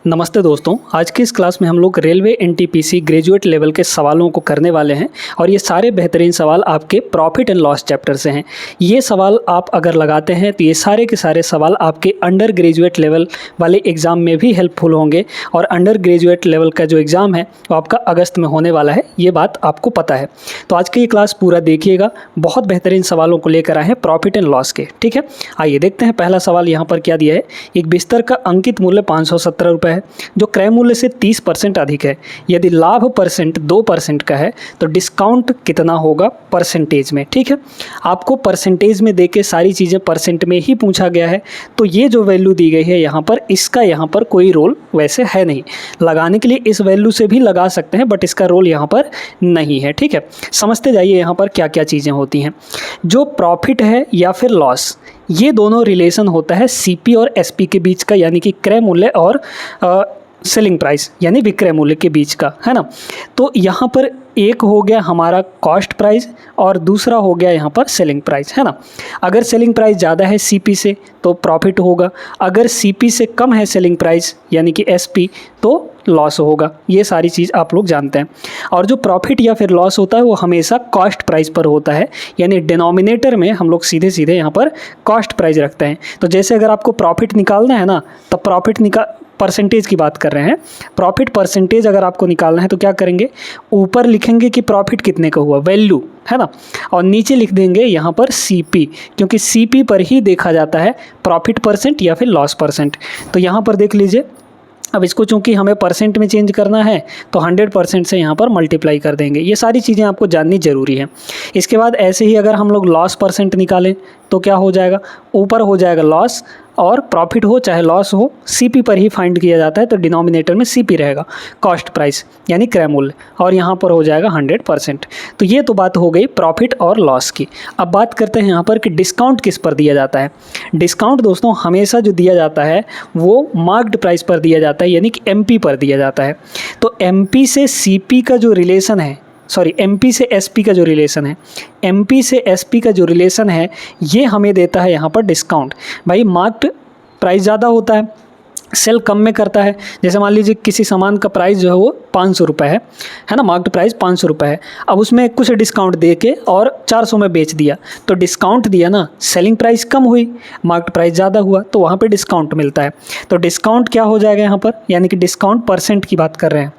नमस्ते दोस्तों, आज की इस क्लास में हम लोग रेलवे एनटीपीसी ग्रेजुएट लेवल के सवालों को करने वाले हैं और ये सारे बेहतरीन सवाल आपके प्रॉफिट एंड लॉस चैप्टर से हैं। ये सवाल आप अगर लगाते हैं तो ये सारे के सारे सवाल आपके अंडर ग्रेजुएट लेवल वाले एग्ज़ाम में भी हेल्पफुल होंगे और अंडर ग्रेजुएट लेवल का जो एग्ज़ाम है वो आपका अगस्त में होने वाला है, ये बात आपको पता है। तो आज की ये क्लास पूरा देखिएगा, बहुत बेहतरीन सवालों को लेकर आए हैं प्रॉफिट एंड लॉस के। ठीक है, आइए देखते हैं पहला सवाल यहाँ पर क्या दिया है। एक बिस्तर का अंकित मूल्य 517 रुपये है जो क्रय मूल्य से 30% अधिक है। यदि लाभ परसेंट 2% का है तो डिस्काउंट कितना होगा परसेंटेज में। ठीक है, आपको परसेंटेज में देके सारी चीज़ें परसेंट में ही पूछा गया है, तो ये जो वैल्यू दी गई है यहाँ पर, इसका यहाँ पर कोई रोल वैसे है नहीं। लगाने के लिए इस वैल्यू से भी लगा सकते हैं बट इसका रोल यहाँ पर नहीं है। ठीक है, समझते जाइए यहाँ पर क्या क्या चीज़ें होती हैं। जो प्रॉफिट है या फिर लॉस, ये दोनों रिलेशन होता है सीपी और एसपी के बीच का, यानी कि क्रय मूल्य और सेलिंग प्राइस यानी विक्रय मूल्य के बीच का, है ना। तो यहाँ पर एक हो गया हमारा कॉस्ट प्राइस और दूसरा हो गया यहाँ पर सेलिंग प्राइस, है ना। अगर सेलिंग प्राइस ज़्यादा है सीपी से तो प्रॉफिट होगा, अगर सीपी से कम है सेलिंग प्राइस यानी कि एसपी तो लॉस होगा। ये सारी चीज़ आप लोग जानते हैं। और जो प्रॉफिट या फिर लॉस होता है वो हमेशा कॉस्ट प्राइस पर होता है, यानी डिनोमिनेटर में हम लोग सीधे सीधे यहाँ पर कॉस्ट प्राइस रखते हैं। तो जैसे अगर आपको प्रॉफिट निकालना है ना, तो प्रॉफिट परसेंटेज की बात कर रहे हैं, प्रॉफिट परसेंटेज अगर आपको निकालना है तो क्या करेंगे, ऊपर लिखेंगे कि प्रॉफिट कितने का हुआ, वैल्यू, है ना, और नीचे लिख देंगे यहाँ पर सीपी, क्योंकि सीपी पर ही देखा जाता है प्रॉफिट परसेंट या फिर लॉस परसेंट। तो यहाँ पर देख लीजिए, अब इसको चूंकि हमें परसेंट में चेंज करना है तो 100% से यहाँ पर मल्टीप्लाई कर देंगे। ये सारी चीज़ें आपको जाननी ज़रूरी है। इसके बाद ऐसे ही अगर हम लोग लॉस परसेंट निकालें तो क्या हो जाएगा, ऊपर हो जाएगा लॉस और प्रॉफिट हो चाहे लॉस हो सीपी पर ही फाइंड किया जाता है, तो डिनोमिनेटर में सीपी रहेगा, कॉस्ट प्राइस यानी क्रय मूल्य, और यहाँ पर हो जाएगा 100%। तो ये तो बात हो गई प्रॉफिट और लॉस की। अब बात करते हैं यहाँ पर कि डिस्काउंट किस पर दिया जाता है। डिस्काउंट दोस्तों हमेशा जो दिया जाता है वो मार्क्ड प्राइस पर दिया जाता है, यानी कि एमपी पर दिया जाता है। तो एमपी से सीपी का जो रिलेशन है, एमपी से एसपी का जो रिलेशन है, एमपी से एसपी का जो रिलेशन है ये हमें देता है यहाँ पर डिस्काउंट। भाई मार्क्ड प्राइस ज़्यादा होता है, सेल कम में करता है। जैसे मान लीजिए किसी सामान का प्राइस जो है वो 500 रुपये है ना, मार्क्ड प्राइस 500 रुपये है। अब उसमें कुछ डिस्काउंट दे के और 400 में बेच दिया, तो डिस्काउंट दिया ना, सेलिंग प्राइस कम हुई, मार्क्ड प्राइस ज़्यादा हुआ, तो वहाँ पे डिस्काउंट मिलता है। तो डिस्काउंट क्या हो जाएगा यहाँ पर, यानी कि डिस्काउंट परसेंट की बात कर रहे हैं।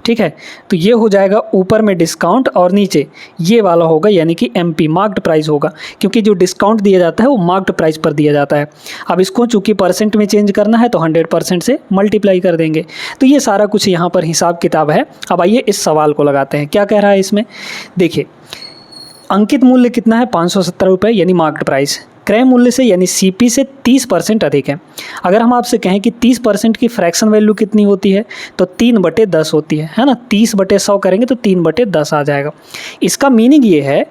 ठीक है, तो ये हो जाएगा ऊपर में डिस्काउंट और नीचे ये वाला होगा यानी कि एमपी मार्क्ड प्राइस होगा, क्योंकि जो डिस्काउंट दिया जाता है वो मार्क्ड प्राइस पर दिया जाता है। अब इसको चूंकि परसेंट में चेंज करना है तो 100% से मल्टीप्लाई कर देंगे। तो ये सारा कुछ यहाँ पर हिसाब किताब है। अब आइए इस सवाल को लगाते हैं, क्या कह रहा है इसमें। देखिए, अंकित मूल्य कितना है, 570 रुपये यानी मार्क्ड प्राइस, क्रय मूल्य से यानी सीपी से 30% अधिक है। अगर हम आपसे कहें कि 30% की फ्रैक्शन वैल्यू कितनी होती है तो 3/10 होती है ना। 30/100 करेंगे तो 3/10 आ जाएगा। इसका मीनिंग ये है,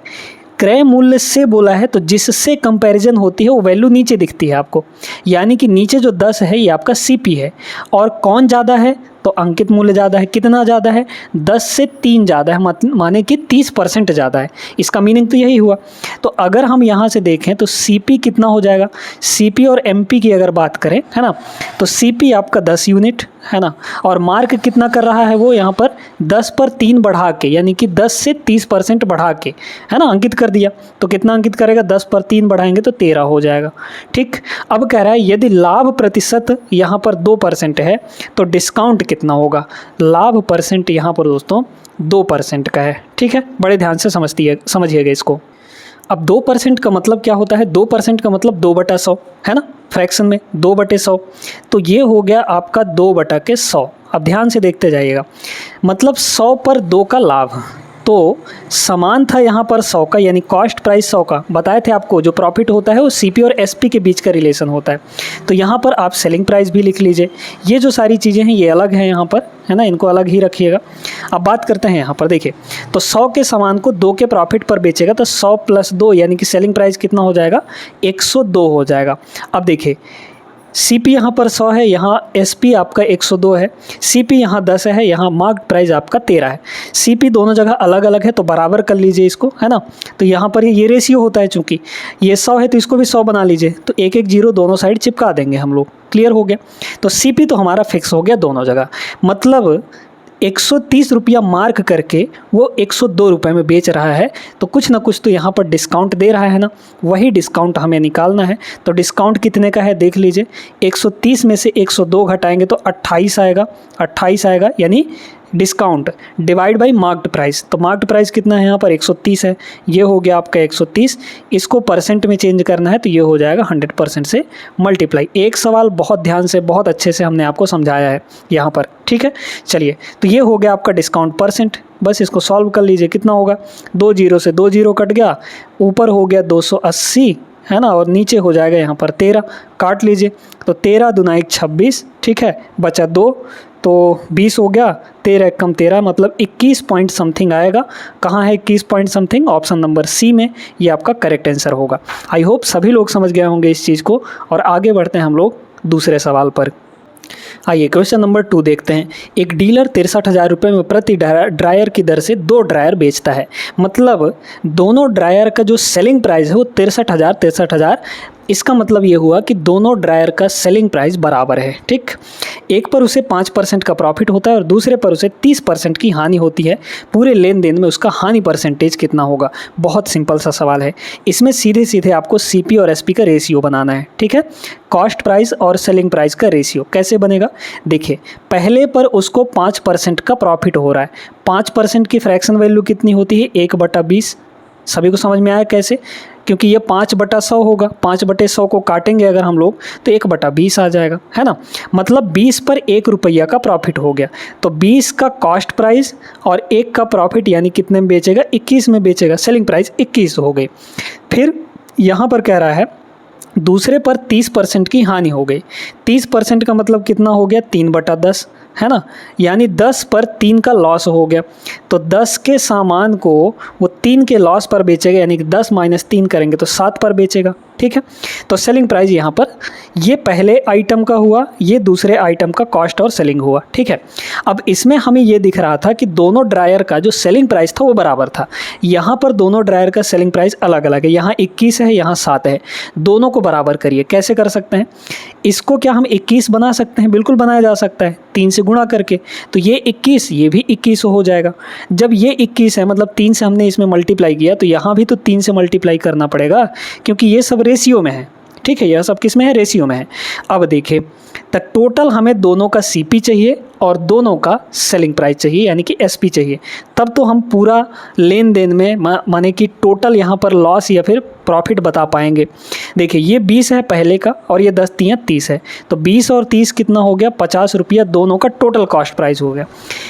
क्रय मूल्य से बोला है तो जिससे कंपैरिजन होती है वो वैल्यू नीचे दिखती है आपको, यानी कि नीचे जो 10 है ये आपका सीपी है, और कौन ज़्यादा है तो अंकित मूल्य ज़्यादा है। कितना ज़्यादा है, 10 से 3 ज़्यादा है, माने कि 30% ज़्यादा है। इसका मीनिंग तो यही हुआ। तो अगर हम यहाँ से देखें तो सीपी कितना हो जाएगा, सीपी और एमपी की अगर बात करें, है ना, तो सीपी आपका 10 यूनिट है ना, और मार्क कितना कर रहा है वो यहाँ पर 10 पर 3 बढ़ा के, यानी कि 10 से 30% बढ़ा के, है ना, अंकित कर दिया। तो कितना अंकित करेगा, 10 पर 3 बढ़ाएंगे तो 13 हो जाएगा। ठीक, अब कह रहा है यदि लाभ प्रतिशत यहाँ पर 2% है तो डिस्काउंट कितना होगा। लाभ परसेंट यहाँ पर दोस्तों 2% का है। ठीक है, बड़े ध्यान से समझिएगा इसको। अब 2% का मतलब क्या होता है, 2% का मतलब 2/100 है ना, फ्रैक्शन में 2/100, तो ये हो गया आपका 2/100। अब ध्यान से देखते जाइएगा, मतलब 100 पर 2 का लाभ, तो समान था यहाँ पर 100 का, यानी कॉस्ट प्राइस 100 का। बताए थे आपको जो प्रॉफिट होता है वो सीपी और एसपी के बीच का रिलेशन होता है। तो यहाँ पर आप सेलिंग प्राइस भी लिख लीजिए। ये जो सारी चीज़ें हैं ये अलग हैं यहाँ पर, है ना, इनको अलग ही रखिएगा। अब बात करते हैं यहाँ पर, देखिए, तो 100 के सामान को 2 के प्रॉफिट पर बेचेगा तो 100 + 2 यानी कि सेलिंग प्राइस कितना हो जाएगा, 102 हो जाएगा। अब देखिए, CP यहाँ पर 100 है, यहाँ SP आपका 102 है, CP यहाँ 10 है, यहाँ मार्क प्राइस आपका 13 है। CP दोनों जगह अलग अलग है तो बराबर कर लीजिए इसको, है ना। तो यहाँ पर ये रेशियो होता है, चूँकि ये 100 है तो इसको भी 100 बना लीजिए, तो एक एक जीरो दोनों साइड चिपका देंगे हम लोग। क्लियर हो गया। तो CP तो हमारा फिक्स हो गया दोनों जगह, मतलब 130 रुपया मार्क करके वो 102 रुपये में बेच रहा है, तो कुछ ना कुछ तो यहाँ पर डिस्काउंट दे रहा है ना, वही डिस्काउंट हमें निकालना है। तो डिस्काउंट कितने का है देख लीजिए, 130 में से 102 घटाएंगे तो 28 आएगा, 28 आएगा, यानी discount divide by marked price. तो मार्क्ड प्राइस कितना है यहाँ पर 130 है, ये हो गया आपका 130, इसको परसेंट में चेंज करना है तो ये हो जाएगा 100% से मल्टीप्लाई। एक सवाल बहुत ध्यान से बहुत अच्छे से हमने आपको समझाया है यहाँ पर, ठीक है। चलिए, तो ये हो गया आपका डिस्काउंट परसेंट, बस इसको सॉल्व कर लीजिए। कितना होगा, 2 जीरो से 2 जीरो कट गया, ऊपर हो गया 280, है ना, और नीचे हो जाएगा यहाँ पर 13, काट लीजिए। तो 13 दूना 1 26, ठीक है, बचा 2 तो 20 हो गया, 13 कम 13 मतलब 21 पॉइंट समथिंग आएगा। कहाँ है 21 point something, option number C में, ये आपका करेक्ट आंसर होगा। आई होप सभी लोग समझ गए होंगे इस चीज़ को, और आगे बढ़ते हैं हम लोग दूसरे सवाल पर। आइए क्वेश्चन नंबर 2 देखते हैं। एक डीलर 63,000 रुपये में प्रति ड्रायर की दर से 2 ड्रायर बेचता है, मतलब दोनों ड्रायर का जो सेलिंग प्राइस है वो 63,000। इसका मतलब ये हुआ कि दोनों ड्रायर का सेलिंग प्राइस बराबर है, ठीक। एक पर उसे 5% का प्रॉफिट होता है और दूसरे पर उसे 30% की हानि होती है। पूरे लेन देन में उसका हानि परसेंटेज कितना होगा। बहुत सिंपल सा सवाल है, इसमें सीधे सीधे आपको CP और SP का रेशियो बनाना है, ठीक है। कॉस्ट प्राइस और सेलिंग प्राइस का रेशियो कैसे बनेगा, देखिए पहले पर उसको 5% का प्रॉफिट हो रहा है। 5% की फ्रैक्शन वैल्यू कितनी होती है, 1/20। सभी को समझ में आया कैसे, क्योंकि ये 5/100 होगा, 5/100 को काटेंगे अगर हम लोग तो 1/20 आ जाएगा, है ना। मतलब 20 पर 1 रुपया का प्रॉफिट हो गया। तो 20 का कॉस्ट प्राइस और 1 का प्रॉफिट, यानी कितने में बेचेगा, 21 में बेचेगा, सेलिंग प्राइस 21 हो गई। फिर यहाँ पर कह रहा है दूसरे पर 30% की हानि हो गई। 30% का मतलब कितना हो गया, 3/10, है ना, यानी 10 पर 3 का लॉस हो गया। तो 10 के सामान को वो 3 के लॉस पर बेचेगा, यानी कि 10 माइनस 3 करेंगे तो 7 पर बेचेगा, ठीक है। तो सेलिंग प्राइस यहाँ पर ये पहले आइटम का हुआ, ये दूसरे आइटम का कॉस्ट और सेलिंग हुआ, ठीक है। अब इसमें हमें ये दिख रहा था कि दोनों ड्रायर का जो सेलिंग प्राइस था वो बराबर था। यहाँ पर दोनों ड्रायर का सेलिंग प्राइस अलग अलग है, यहाँ 21 है, यहाँ 7 है, दोनों को बराबर करिए। कैसे कर सकते हैं, इसको क्या हम 21 बना सकते हैं, बिल्कुल बनाया जा सकता है, 3 से गुणा करके। तो ये 21, ये भी 21 हो जाएगा। जब ये 21 है मतलब 3 से हमने इसमें मल्टीप्लाई किया, तो यहाँ भी तो 3 से मल्टीप्लाई करना पड़ेगा, क्योंकि ये सब रेशियो में है, ठीक है। यह सब किस में है, रेशियो में है। अब देखिए, तो टोटल हमें दोनों का CP चाहिए और दोनों का सेलिंग प्राइस चाहिए, यानी कि SP चाहिए। तब तो हम पूरा लेन देन में माने कि टोटल यहाँ पर लॉस या फिर प्रॉफिट बता पाएंगे। देखिए ये 20 है पहले का और ये 10 तियाँ 30 है, तो 20 और 30 कितना हो गया, 50 रुपया दोनों का टोटल कॉस्ट प्राइस हो गया।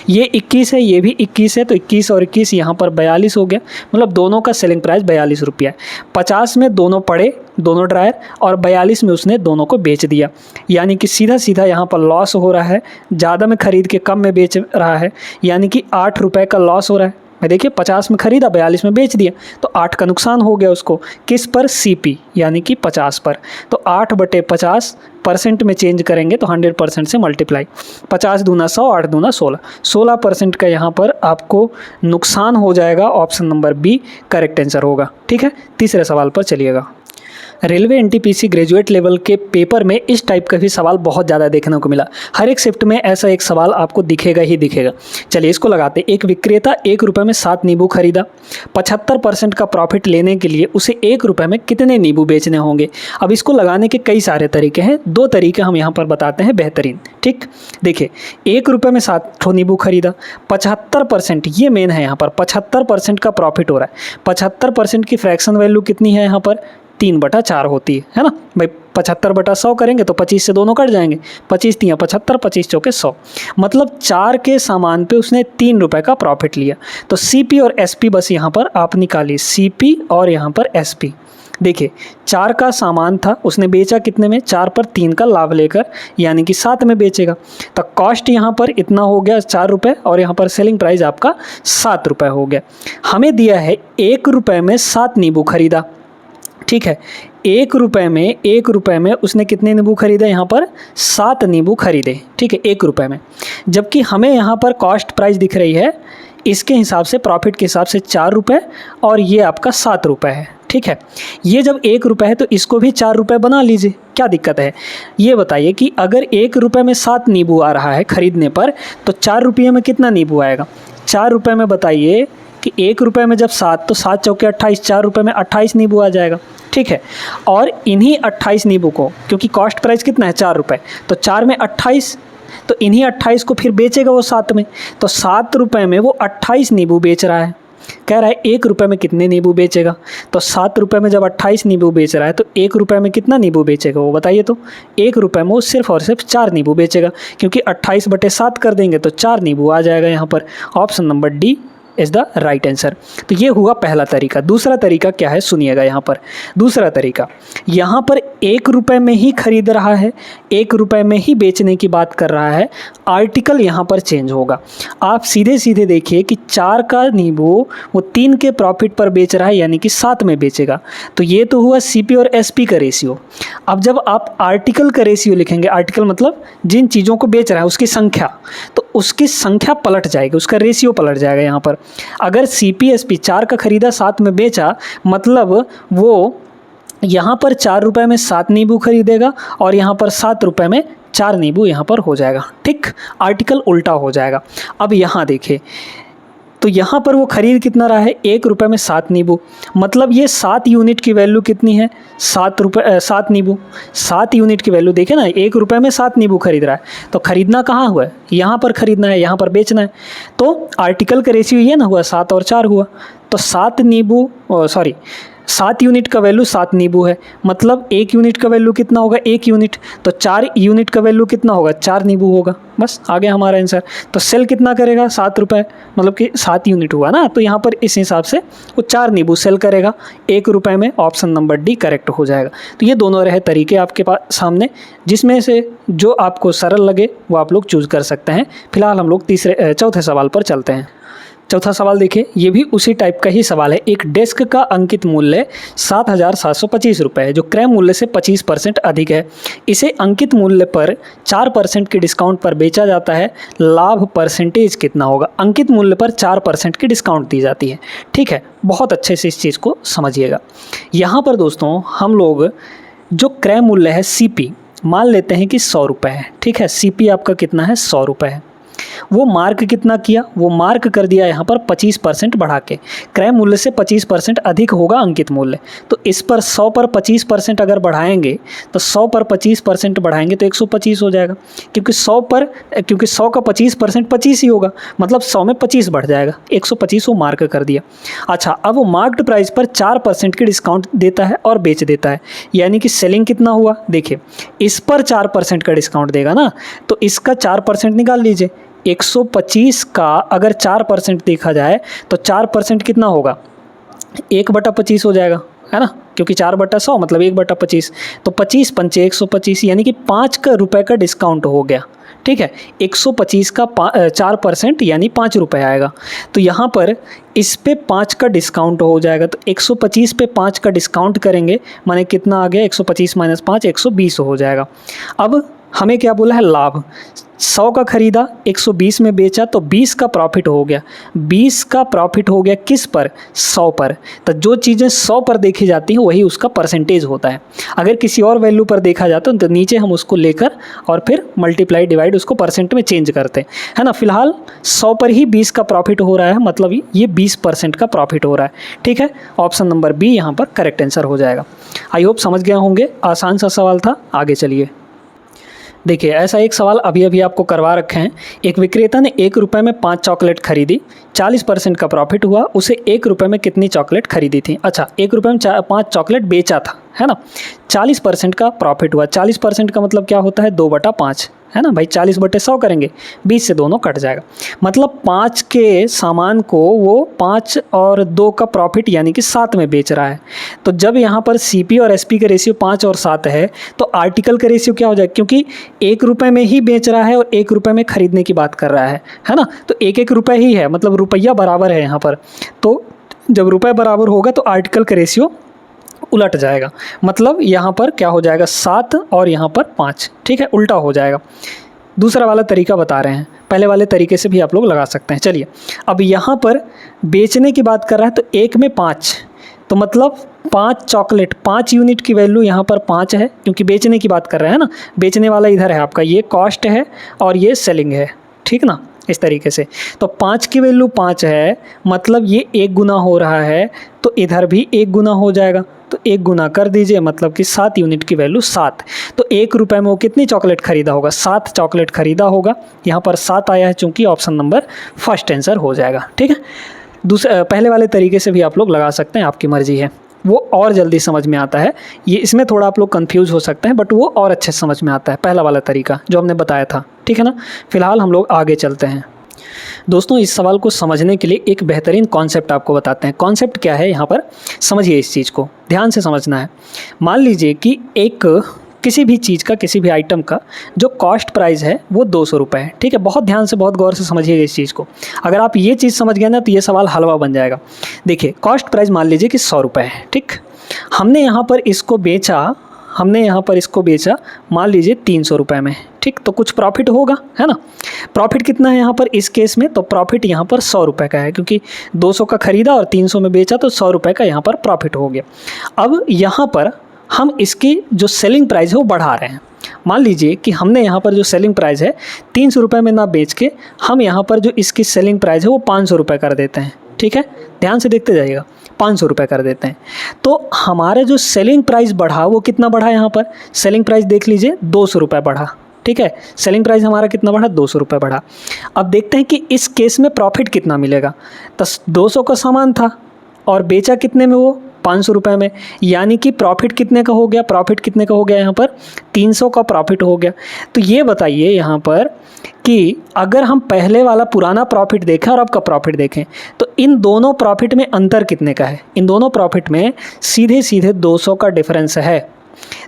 ये 21 है, ये भी 21 है, तो 21 और 21 यहाँ पर 42 हो गया, मतलब दोनों का सेलिंग प्राइस 42 रुपया है। 50 में दोनों पड़े, दोनों ड्रायर, और 42 में उसने दोनों को बेच दिया, यानी कि सीधा सीधा यहाँ पर लॉस हो रहा है। ज़्यादा में खरीद के कम में बेच रहा है, यानी कि 8 रुपये का लॉस हो रहा है। मैं देखिए 50 में खरीदा, 42 में बेच दिया, तो 8 का नुकसान हो गया उसको। किस पर, CP, यानी कि 50 पर। तो 8/50 परसेंट में चेंज करेंगे तो 100% से मल्टीप्लाई। 50 दूना 100, 8 दूना 16, 16% का यहाँ पर आपको नुकसान हो जाएगा। Option number B correct answer होगा, ठीक है। तीसरे सवाल पर चलिएगा। रेलवे NTPC ग्रेजुएट लेवल के पेपर में इस टाइप का भी सवाल बहुत ज़्यादा देखने को मिला। हर एक शिफ्ट में ऐसा एक सवाल आपको दिखेगा ही दिखेगा। चलिए इसको लगाते। एक विक्रेता 1 रुपये में 7 नींबू खरीदा। 75% का प्रॉफिट लेने के लिए उसे 1 रुपये में कितने नींबू बेचने होंगे। अब इसको लगाने के कई सारे तरीके हैं, 2 तरीके हम यहाँ पर बताते हैं बेहतरीन, ठीक। देखिए 1 रुपये में 7 ठो नींबू खरीदा, 75%, ये मेन है यहाँ पर, 75% का प्रॉफिट हो रहा है। 75% की फ्रैक्शन वैल्यू कितनी है यहाँ पर, 3/4 होती है ना भाई। 75/100 करेंगे तो 25 से दोनों कट जाएंगे, 25 तियाँ 75, 25 चौके 100, मतलब 4 के सामान पे उसने 3 रुपये का प्रॉफिट लिया। तो CP और SP बस यहाँ पर आप निकालिए, CP और यहाँ पर SP। देखिए 4 का सामान था, उसने बेचा कितने में, 4 पर 3 का लाभ लेकर, यानी कि 7 में बेचेगा। तो कॉस्ट यहाँ पर इतना हो गया 4 रुपये, और यहाँ पर सेलिंग प्राइस आपका 7 रुपये हो गया। हमें दिया है 1 रुपये में 7 नींबू खरीदा, ठीक है। 1 रुपये में उसने कितने नींबू खरीदे? यहाँ पर 7 नींबू खरीदे, ठीक है, 1 रुपये में। जबकि हमें यहाँ पर कॉस्ट प्राइस दिख रही है, इसके हिसाब से प्रॉफिट के हिसाब से 4 रुपये और ये आपका 7 रुपये है, ठीक है। ये जब 1 रुपये है तो इसको भी 4 रुपये बना लीजिए, क्या दिक्कत है? ये बताइए कि अगर 1 रुपये में 7 नींबू आ रहा है खरीदने पर, तो 4 रुपये में कितना नींबू आएगा? 4 रुपये में बताइए कि 1 रुपये में जब 7, तो 7 चौके 28, 4 रुपये में 28 नींबू आ जाएगा, ठीक है। और इन्हीं 28 नींबू को, क्योंकि कॉस्ट प्राइस कितना है? 4 रुपये, तो 4 में 28, तो इन्हीं 28 को फिर बेचेगा वो 7 में, तो 7 रुपये में वो 28 नींबू बेच रहा है। कह रहा है 1 रुपये में कितने नींबू बेचेगा? तो 7 रुपये में जब 28 नींबू बेच रहा है तो 1 रुपये में कितना नींबू बेचेगा वो बताइए तो? 1 रुपये में वो सिर्फ और सिर्फ 4 नींबू बेचेगा, क्योंकि 28/7 कर देंगे तो 4 नींबू आ जाएगा यहाँ पर। Option number D is the right answer. तो ये हुआ पहला तरीका। दूसरा तरीका क्या है सुनिएगा यहाँ पर। दूसरा तरीका, यहाँ पर 1 रुपये में ही खरीद रहा है, 1 रुपये में ही बेचने की बात कर रहा है, आर्टिकल यहाँ पर चेंज होगा। आप सीधे सीधे देखिए कि 4 का नींबू वो 3 के प्रॉफिट पर बेच रहा है, यानी कि 7 में बेचेगा। तो ये तो हुआ सीपी और एसपी का रेशियो। अब जब आप आर्टिकल का रेशियो लिखेंगे, आर्टिकल मतलब जिन चीज़ों को बेच रहा है उसकी संख्या, तो उसकी संख्या पलट जाएगी, उसका रेशियो पलट जाएगा यहाँ पर। अगर सीपीएसपी 4 का खरीदा 7 में बेचा, मतलब वो यहाँ पर 4 रुपये में 7 नींबू खरीदेगा और यहाँ पर 7 रुपये में 4 नींबू यहाँ पर हो जाएगा, ठीक। आर्टिकल उल्टा हो जाएगा। अब यहाँ देखिए, तो यहाँ पर वो खरीद कितना रहा है? 1 रुपये में 7 नींबू, मतलब ये 7 यूनिट की वैल्यू कितनी है? 7 नींबू। 7 यूनिट की वैल्यू देखे ना, 1 रुपये में 7 नींबू खरीद रहा है, तो खरीदना कहाँ हुआ है? यहाँ पर खरीदना है, यहाँ पर बेचना है। तो आर्टिकल का रेशियो ये ना हुआ, 7 और 4 हुआ, तो 7 यूनिट का वैल्यू 7 नींबू है, मतलब 1 यूनिट का वैल्यू कितना होगा? 1 यूनिट। तो 4 यूनिट का वैल्यू कितना होगा? 4 नींबू होगा। बस आ गया हमारा आंसर। तो सेल कितना करेगा? 7 रुपये, मतलब कि 7 यूनिट हुआ ना, तो यहाँ पर इस हिसाब से वो 4 नींबू सेल करेगा 1 रुपये में। ऑप्शन नंबर डी करेक्ट हो जाएगा। तो ये दोनों रहे तरीके आपके पास सामने, जिसमें से जो आपको सरल लगे वो आप लोग चूज़ कर सकते हैं। फिलहाल हम लोग चौथे सवाल पर चलते हैं। चौथा सवाल देखिए, ये भी उसी टाइप का ही सवाल है। एक डेस्क का अंकित मूल्य 7,725 रुपये है, जो क्रय मूल्य से 25% अधिक है। इसे अंकित मूल्य पर 4% के डिस्काउंट पर बेचा जाता है। लाभ परसेंटेज कितना होगा? अंकित मूल्य पर 4% की डिस्काउंट दी जाती है, ठीक है। बहुत अच्छे से इस चीज़ को समझिएगा। यहाँ पर दोस्तों हम लोग जो क्रय मूल्य है सीपी मान लेते हैं कि 100 रुपये है, ठीक है। सीपी आपका कितना है? 100 रुपये है। वो मार्क कितना किया? वो मार्क कर दिया यहाँ पर 25% बढ़ा के। क्रय मूल्य से 25% अधिक होगा अंकित मूल्य, तो इस पर 100 पर 25% अगर बढ़ाएंगे, तो 100 पर 25% बढ़ाएंगे तो 125 हो जाएगा, क्योंकि 100 का 25% 25 ही होगा, मतलब 100 में 25 बढ़ जाएगा, 125 वो मार्क कर दिया। अच्छा, अब वो मार्क्ड प्राइस पर 4% की डिस्काउंट देता है और बेच देता है, यानी कि सेलिंग कितना हुआ? देखिए, इस पर 4% का डिस्काउंट देगा ना, तो इसका 4% निकाल लीजिए। 125 का अगर 4% देखा जाए तो 4% कितना होगा? 1/25 हो जाएगा, है ना, क्योंकि 4/100 मतलब 1/25, तो 25 पंचे 125, यानी कि 5 रुपये का डिस्काउंट हो गया, ठीक है। 125 का 4% यानी 5 रुपये आएगा। तो यहाँ पर इस पे 5 का डिस्काउंट हो जाएगा, तो 125 पे 5 का डिस्काउंट करेंगे, माने कितना आ गया? 125 - 5 120 हो जाएगा। अब हमें क्या बोला है? लाभ। 100 का खरीदा, 120 में बेचा, तो 20 का प्रॉफिट हो गया। 20 का प्रॉफिट हो गया किस पर? 100 पर। तो जो चीज़ें 100 पर देखी जाती हैं वही उसका परसेंटेज होता है। अगर किसी और वैल्यू पर देखा जाता है तो नीचे हम उसको लेकर और फिर मल्टीप्लाई डिवाइड उसको परसेंट में चेंज करते हैं, है ना। फिलहाल 100 पर ही 20 का प्रॉफिट हो रहा है, मतलब ये 20% का प्रॉफिट हो रहा है, ठीक है। ऑप्शन नंबर बी यहाँ पर करेक्ट आंसर हो जाएगा। आई होप समझ गया होंगे, आसान सा सवाल था। आगे चलिए, देखिए ऐसा एक सवाल अभी आपको करवा रखे हैं। एक विक्रेता ने 1 रुपये में 5 चॉकलेट खरीदी, 40% का प्रॉफिट हुआ। उसे 1 रुपये में कितनी चॉकलेट खरीदी थी? अच्छा, 1 रुपये में 5 चॉकलेट बेचा था, है ना। 40% का प्रॉफिट हुआ। 40% का मतलब क्या होता है? 2/5, है ना भाई। 40/100 करेंगे, 20 से दोनों कट जाएगा, मतलब 5 के सामान को वो 5 और 2 का प्रॉफिट यानी कि 7 में बेच रहा है। तो जब यहाँ पर सीपी और एसपी का रेशियो 5 और 7 है, तो आर्टिकल का रेशियो क्या हो जाएगा? क्योंकि 1 रुपये में ही बेच रहा है और 1 रुपये में खरीदने की बात कर रहा है ना, तो 1 रुपये ही है, मतलब रुपया बराबर है यहाँ पर। तो जब रुपये बराबर होगा तो आर्टिकल का रेशियो उलट जाएगा, मतलब यहाँ पर क्या हो जाएगा 7 और यहाँ पर 5, ठीक है, उल्टा हो जाएगा। दूसरा वाला तरीका बता रहे हैं, पहले वाले तरीके से भी आप लोग लगा सकते हैं। चलिए अब यहाँ पर बेचने की बात कर रहा है तो 1 में 5, तो मतलब 5 चॉकलेट, 5 यूनिट की वैल्यू यहाँ पर 5 है, क्योंकि बेचने की बात कर रहे हैं ना, बेचने वाला इधर है आपका, ये कॉस्ट है और ये सेलिंग है, ठीक ना, इस तरीके से। तो 5 की वैल्यू 5 है, मतलब ये 1 गुना हो रहा है, तो इधर भी 1 गुना हो जाएगा, तो 1 गुना कर दीजिए, मतलब कि 7 यूनिट की वैल्यू 7। तो 1 रुपये में वो कितनी चॉकलेट ख़रीदा होगा, 7 चॉकलेट ख़रीदा होगा। यहाँ पर 7 आया है, चूँकि ऑप्शन नंबर फर्स्ट आंसर हो जाएगा, ठीक है। पहले वाले तरीके से भी आप लोग लगा सकते हैं, आपकी मर्ज़ी है, वो और जल्दी समझ में आता है। ये इसमें थोड़ा आप लोग कंफ्यूज हो सकते हैं, बट वो और अच्छे से समझ में आता है पहला वाला तरीका जो हमने बताया था, ठीक है ना। फिलहाल हम लोग आगे चलते हैं। दोस्तों इस सवाल को समझने के लिए एक बेहतरीन कॉन्सेप्ट आपको बताते हैं। कॉन्सेप्ट क्या है, यहाँ पर समझिए, इस चीज़ को ध्यान से समझना है। मान लीजिए कि किसी भी चीज़ का, किसी भी आइटम का जो कॉस्ट प्राइस है वो 200 रुपये है, ठीक है। बहुत ध्यान से, बहुत गौर से समझिएगा इस चीज़ को। अगर आप ये चीज़ समझ गए ना तो ये सवाल हलवा बन जाएगा। देखिए कॉस्ट प्राइस मान लीजिए कि 100 रुपये है, ठीक। हमने यहाँ पर इसको बेचा मान लीजिए 300 रुपये में, ठीक। तो कुछ प्रॉफिट होगा, है ना। प्रॉफिट कितना है यहाँ पर इस केस में, तो प्रॉफिट यहाँ पर 100 रुपये का है, क्योंकि 200 का ख़रीदा और 300 में बेचा, तो 100 रुपये का यहाँ पर प्रॉफिट हो गया। अब यहाँ पर हम इसकी जो सेलिंग प्राइस है वो बढ़ा रहे हैं। मान लीजिए कि हमने यहाँ पर जो सेलिंग प्राइस है 300 रुपये में ना बेच के हम यहाँ पर जो इसकी सेलिंग प्राइस है वो 500 रुपये कर देते हैं, ठीक है। ध्यान से देखते जाइएगा, 500 रुपये कर देते हैं। तो हमारा जो सेलिंग प्राइस बढ़ा वो कितना बढ़ा, यहाँ पर सेलिंग प्राइस देख लीजिए 200 रुपये बढ़ा, ठीक है। सेलिंग प्राइस हमारा कितना बढ़ा, 200 रुपये बढ़ा। अब देखते हैं कि इस केस में प्रॉफिट कितना मिलेगा। तो 200 का सामान था और बेचा कितने में, वो 500 रुपये में, यानी कि प्रॉफिट कितने का हो गया, प्रॉफिट कितने का हो गया, यहाँ पर 300 का प्रॉफिट हो गया। तो ये बताइए यहाँ पर कि अगर हम पहले वाला पुराना प्रॉफिट देखें और आपका प्रॉफिट देखें तो इन दोनों प्रॉफिट में अंतर कितने का है। इन दोनों प्रॉफिट में सीधे सीधे 200 का डिफरेंस है।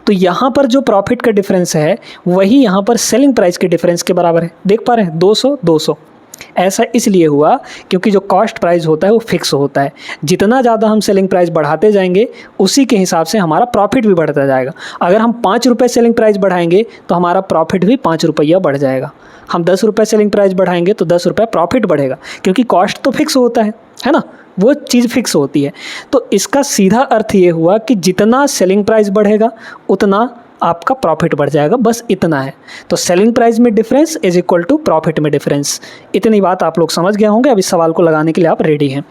तो यहाँ पर जो प्रॉफिट का डिफरेंस है वही यहाँ पर सेलिंग प्राइस के डिफरेंस के बराबर है। देख पा रहे हैं, 200 200। ऐसा इसलिए हुआ क्योंकि जो कॉस्ट प्राइस होता है वो फिक्स होता है। जितना ज़्यादा हम सेलिंग प्राइस बढ़ाते जाएंगे उसी के हिसाब से हमारा प्रॉफिट भी बढ़ता जाएगा। अगर हम 5 रुपये सेलिंग प्राइस बढ़ाएंगे तो हमारा प्रॉफिट भी 5 रुपया बढ़ जाएगा। हम 10 रुपये सेलिंग प्राइस बढ़ाएंगे तो 10 रुपये प्रॉफिट बढ़ेगा, क्योंकि कॉस्ट तो फिक्स होता है ना, वो चीज़ फिक्स होती है। तो इसका सीधा अर्थ ये हुआ कि जितना सेलिंग प्राइस बढ़ेगा उतना आपका प्रॉफिट बढ़ जाएगा, बस इतना है। तो सेलिंग प्राइस में difference is equal to profit में डिफरेंस। इतनी बात आप लोग समझ गए होंगे। अब इस सवाल को लगाने के लिए आप रेडी हैं।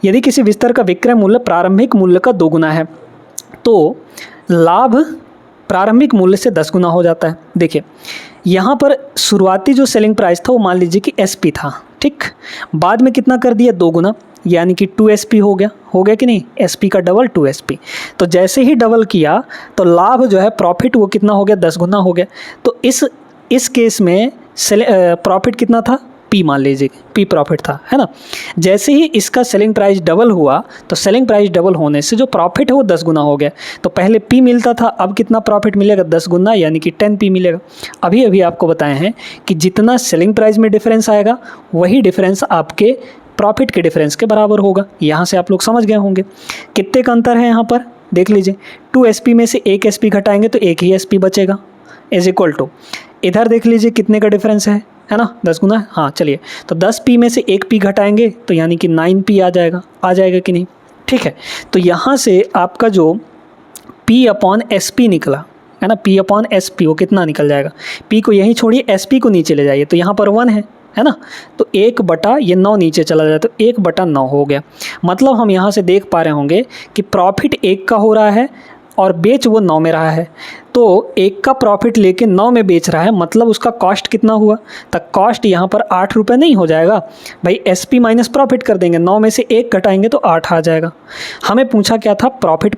यदि किसी विस्तर का विक्रय मूल्य प्रारंभिक मूल्य का 2 गुना है तो लाभ प्रारंभिक मूल्य से 10 गुना हो जाता है। देखिए यहाँ पर शुरुआती जो सेलिंग प्राइस था वो मान लीजिए कि SP था, ठीक। बाद में कितना कर दिया, 2 गुना, यानी कि 2SP हो गया कि नहीं, SP का डबल 2SP। तो जैसे ही डबल किया तो लाभ जो है प्रॉफिट वो कितना हो गया, 10 गुना हो गया। तो इस केस में प्रॉफिट कितना था, P मान लीजिए, P प्रॉफिट था, है ना। जैसे ही इसका सेलिंग प्राइस डबल हुआ तो सेलिंग प्राइस डबल होने से जो प्रॉफिट है वो 10 गुना हो गया। तो पहले P मिलता था, अब कितना प्रॉफिट मिलेगा, 10 गुना, यानी कि 10P मिलेगा। अभी आपको बताए हैं कि जितना सेलिंग प्राइस में डिफरेंस आएगा वही डिफरेंस आपके प्रॉफिट के डिफरेंस के बराबर होगा। यहाँ से आप लोग समझ गए होंगे कितने का अंतर है। यहाँ पर देख लीजिए 2SP में से 1 SP घटाएंगे तो 1 ही SP बचेगा, इज इक्वल टू इधर देख लीजिए कितने का डिफरेंस है ना, 10 गुना। हाँ चलिए, तो 10P में से 1P घटाएंगे तो यानी कि 9P आ जाएगा कि नहीं, ठीक है। तो यहाँ से आपका जो P/SP निकला है ना, P/SP वो कितना निकल जाएगा, P को यहीं छोड़िए, SP को नीचे ले जाइए तो यहाँ पर 1 है ना, तो 1/9 नीचे चला जाए तो 1/9 हो गया। मतलब हम यहाँ से देख पा रहे होंगे कि प्रॉफिट 1 का हो रहा है और बेच वो 9 में रहा है। तो 1 का प्रॉफिट लेके 9 में बेच रहा है, मतलब उसका कॉस्ट कितना हुआ, तो कॉस्ट यहाँ पर 8 रुपये नहीं हो जाएगा भाई, SP माइनस प्रॉफिट कर देंगे, 9 में से 1 घटाएंगे तो 8 आ जाएगा। हमें पूछा क्या था, प्रॉफिट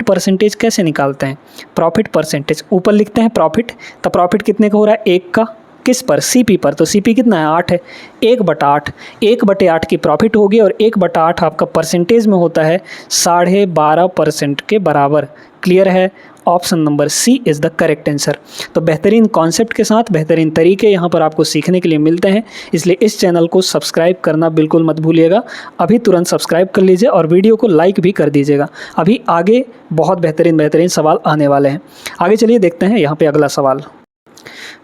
परसेंटेज कैसे निकालते हैं, प्रॉफिट परसेंटेज ऊपर लिखते हैं प्रॉफिट, तो प्रॉफिट कितने का हो रहा है, 1 का, किस पर, CP पर। तो CP कितना है, 8 है, 1/8, 1/8 की प्रॉफिट होगी और 1/8 आपका परसेंटेज में होता है 12.5% के बराबर। क्लियर है? Option number C is the correct answer. तो बेहतरीन कॉन्सेप्ट के साथ बेहतरीन तरीके यहाँ पर आपको सीखने के लिए मिलते हैं, इसलिए इस चैनल को सब्सक्राइब करना बिल्कुल मत भूलिएगा। अभी तुरंत सब्सक्राइब कर लीजिए और वीडियो को लाइक भी कर दीजिएगा। अभी आगे बहुत बेहतरीन सवाल आने वाले हैं। आगे चलिए देखते हैं यहाँ पे अगला सवाल।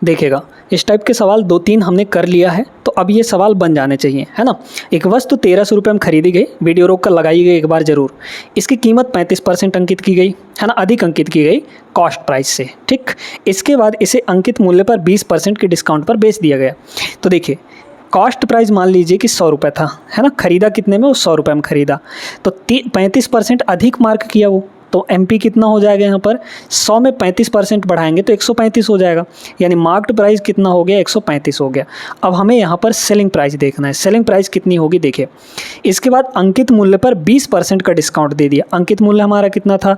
देखिएगा, इस टाइप के सवाल 2-3 हमने कर लिया है, तो अब ये सवाल बन जाने चाहिए, है ना। एक वस्तु 1300 रुपये में खरीदी गई, वीडियो रोक कर लगाई गई एक बार ज़रूर। इसकी कीमत 35% अंकित की गई, है ना, अधिक अंकित की गई कॉस्ट प्राइस से, ठीक। इसके बाद इसे अंकित मूल्य पर 20% के डिस्काउंट पर बेच दिया गया। तो देखिए, कॉस्ट प्राइस मान लीजिए कि 100 रुपये था, है ना, खरीदा कितने में? वो 100 रुपये में खरीदा, तो 35% अधिक मार्क किया वो, तो MP कितना हो जाएगा यहाँ पर? 100 में 35% बढ़ाएंगे तो 135 हो जाएगा, यानी मार्क्ड प्राइस कितना हो गया? 135 हो गया। अब हमें यहाँ पर सेलिंग प्राइस देखना है, सेलिंग प्राइस कितनी होगी? देखिए, इसके बाद अंकित मूल्य पर 20% का डिस्काउंट दे दिया। अंकित मूल्य हमारा कितना था?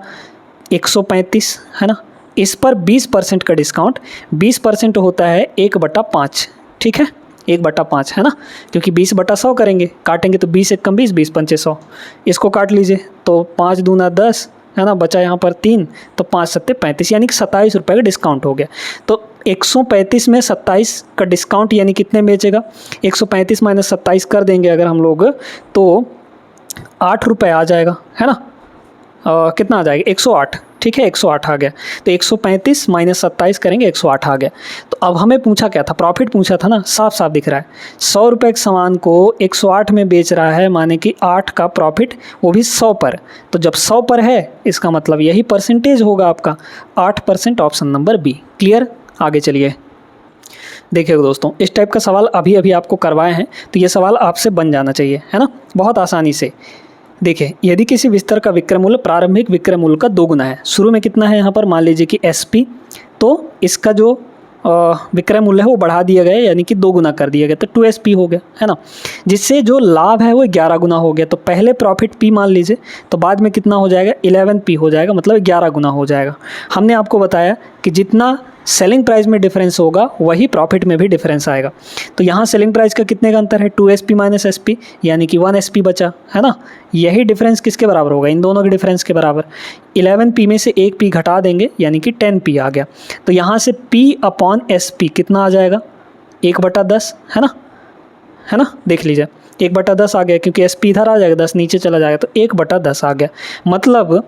135, है ना। इस पर 20% का डिस्काउंट, 20% होता है 1/5, ठीक है, 1/5, है ना, क्योंकि 20/100 करेंगे, काटेंगे तो 20 एक कम 20, 20 पंचे 100, इसको काट लीजिए तो 5 दूना 10, है ना, बचा यहाँ पर 3, तो 5 सत्ते 35, यानी कि 27 रुपये का डिस्काउंट हो गया। तो 135 में 27 का डिस्काउंट यानी कितने बेचेगा? 135 माइनस 27 कर देंगे अगर हम लोग तो 8 रुपये आ जाएगा, है ना। कितना आ जाएगा? 108, ठीक है, 108 आ गया। तो 135 माइनस 27 करेंगे, 108 आ गया। तो अब हमें पूछा क्या था? प्रॉफिट पूछा था ना, साफ साफ दिख रहा है। 100 रुपये के सामान को 108 में बेच रहा है, माने कि 8 का प्रॉफिट, वो भी 100 पर। तो जब 100 पर है, इसका मतलब यही परसेंटेज होगा आपका 8%, ऑप्शन नंबर बी। क्लियर? आगे चलिए। देखिए दोस्तों, इस टाइप का सवाल अभी अभी आपको करवाए हैं, तो ये सवाल आपसे बन जाना चाहिए, है ना, बहुत आसानी से। देखिए, यदि किसी बिस्तर का विक्रय मूल्य प्रारंभिक विक्रय मूल्य का 2 गुना है, शुरू में कितना है यहाँ पर? मान लीजिए कि SP, तो इसका जो विक्रय मूल्य है वो बढ़ा दिया गया, यानी कि 2 गुना कर दिया गया, तो 2SP हो गया, है ना, जिससे जो लाभ है वो 11 गुना हो गया। तो पहले प्रॉफिट P मान लीजिए, तो बाद में कितना हो जाएगा? 11P हो जाएगा, मतलब 11 गुना हो जाएगा। हमने आपको बताया कि जितना सेलिंग प्राइस में डिफरेंस होगा वही प्रॉफिट में भी डिफरेंस आएगा। तो यहाँ सेलिंग प्राइस का कितने का अंतर है? 2SP माइनस SP, यानी कि 1SP बचा, है ना। यही डिफरेंस किसके बराबर होगा? इन दोनों के डिफरेंस के बराबर। 11P में से 1 P घटा देंगे, यानी कि 10P आ गया। तो यहाँ से P/SP कितना आ जाएगा? 1/10, है ना, देख लीजिए, 1/10 आ गया, क्योंकि SP इधर आ जाएगा, 10 नीचे चला जाएगा, तो 1/10 आ गया। मतलब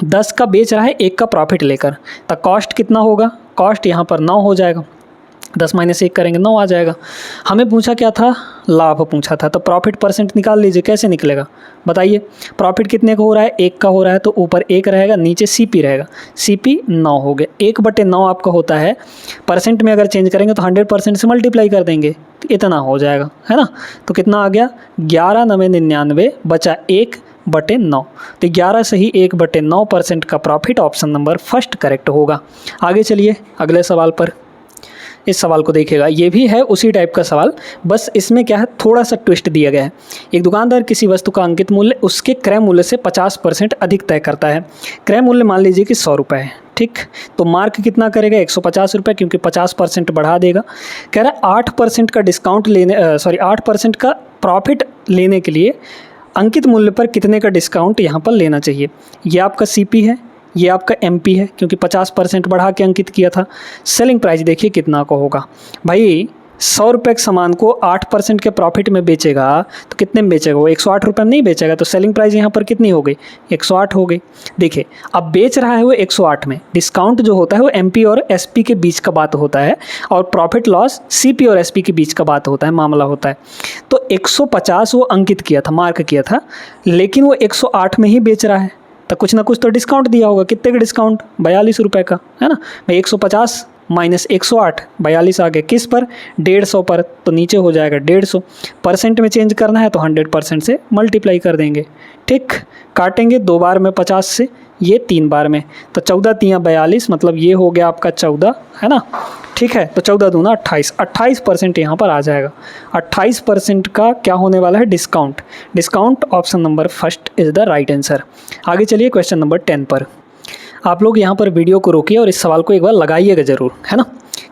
10 का बेच रहा है, 1 का प्रॉफिट लेकर, तो कॉस्ट कितना होगा? कॉस्ट यहाँ पर 9 हो जाएगा, 10 माइनस 1 करेंगे 9 आ जाएगा। हमें पूछा क्या था? लाभ पूछा था, तो प्रॉफिट परसेंट निकाल लीजिए, कैसे निकलेगा बताइए। प्रॉफिट कितने का हो रहा है? 1 का हो रहा है, तो ऊपर 1 रहेगा, नीचे CP रहेगा, CP 9 हो गया। 1/9 आपका होता है, परसेंट में अगर चेंज करेंगे तो 100% से मल्टीप्लाई कर देंगे, तो इतना हो जाएगा, है ना। तो कितना आ गया? 11 9 99 बचा 1/9, तो 11 से ही 1/9% का profit, option number first correct होगा। आगे चलिए अगले सवाल पर। इस सवाल को देखिएगा, ये भी है उसी टाइप का सवाल, बस इसमें क्या है, थोड़ा सा ट्विस्ट दिया गया है। एक दुकानदार किसी वस्तु का अंकित मूल्य उसके क्रय मूल्य से 50% अधिक तय करता है। क्रय मूल्य मान लीजिए कि 100 रुपये है, ठीक। तो मार्क कितना करेगा? 150 रुपये, क्योंकि 50% बढ़ा देगा। कह रहा है 8% का डिस्काउंट लेने 8% का प्रॉफिट लेने के लिए अंकित मूल्य पर कितने का डिस्काउंट यहाँ पर लेना चाहिए? ये आपका CP है, ये आपका MP है, क्योंकि 50% बढ़ा के अंकित किया था। सेलिंग प्राइस देखिए कितना का होगा भाई। 100 रुपये के सामान को 8% के प्रॉफिट में बेचेगा तो कितने में बेचेगा? वो 108 रुपये में नहीं बेचेगा, तो सेलिंग प्राइस यहाँ पर कितनी हो गई? 108 हो गई। देखिए, अब बेच रहा है वो 108 में, डिस्काउंट जो होता है वो MP और SP के बीच का बात होता है, और प्रॉफिट लॉस CP और SP के बीच का बात होता है, मामला होता है। तो 150 वो अंकित किया था, मार्क किया था, लेकिन वो 108 में ही बेच रहा है, तो कुछ ना कुछ तो डिस्काउंट दिया होगा। कितने का डिस्काउंट? 42 रुपये का, है ना। भाई 150 माइनस 108, 42 आ गया, किस पर? 150 पर, तो नीचे हो जाएगा 150। परसेंट में चेंज करना है तो 100% से मल्टीप्लाई कर देंगे, ठीक। काटेंगे 2 बार में 50 से, ये 3 बार में, तो 14 3 42, मतलब ये हो गया आपका 14, है ना, ठीक है। तो 14 दूना 28, 28% यहाँ पर आ जाएगा। 28% का क्या होने वाला है? Discount. Discount option number first is the right answer. आगे चलिए क्वेश्चन नंबर 10 पर। आप लोग यहाँ पर वीडियो को रोकिए और इस सवाल को एक बार लगाइएगा ज़रूर, है ना।